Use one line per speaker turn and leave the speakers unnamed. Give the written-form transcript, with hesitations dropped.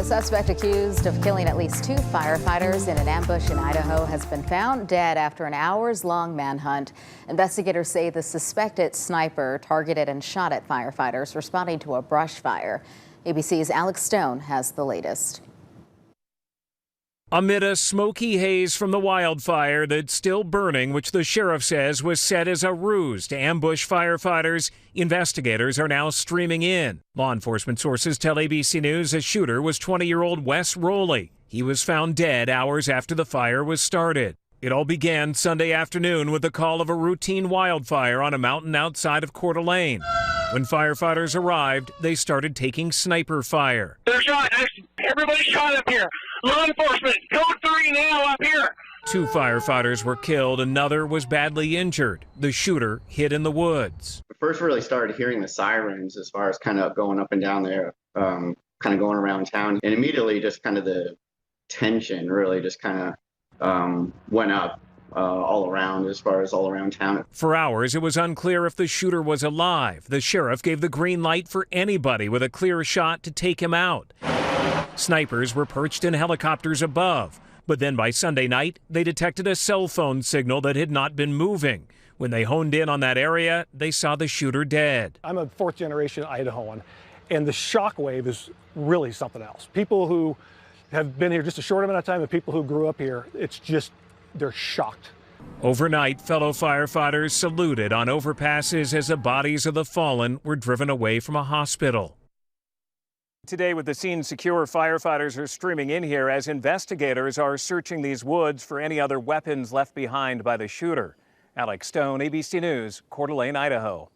The suspect accused of killing at least 2 firefighters in an ambush in Idaho has been found dead after an hours-long manhunt. Investigators say the suspected sniper targeted and shot at firefighters responding to a brush fire. ABC's Alex Stone has the latest.
Amid a smoky haze from the wildfire that's still burning, which the sheriff says was set as a ruse to ambush firefighters, investigators are now streaming in. Law enforcement sources tell ABC News the shooter was 20-year-old Wess Roley. He was found dead hours after the fire was started. It all began Sunday afternoon with the call of a routine wildfire on a mountain outside of Coeur d'Alene. When firefighters arrived, they started taking sniper fire.
They're shot. Everybody shot up here. Law enforcement, code 3 now up here.
2 firefighters were killed. Another was badly injured. The shooter hid in the woods.
We first really started hearing the sirens as far as kind of going up and down there, kind of going around town. And immediately just kind of the tension really just kind of went up. All around town.
For hours, it was unclear if the shooter was alive. The sheriff gave the green light for anybody with a clear shot to take him out. Snipers were perched in helicopters above, but then by Sunday night, they detected a cell phone signal that had not been moving. When they honed in on that area, they saw the shooter dead.
I'm a 4th-generation Idahoan, and the shockwave is really something else. People who have been here just a short amount of time and people who grew up here, they're shocked.
Overnight, fellow firefighters saluted on overpasses as the bodies of the fallen were driven away from a hospital. Today, with the scene secure, firefighters are streaming in here as investigators are searching these woods for any other weapons left behind by the shooter. Alex Stone, ABC News, Coeur d'Alene, Idaho.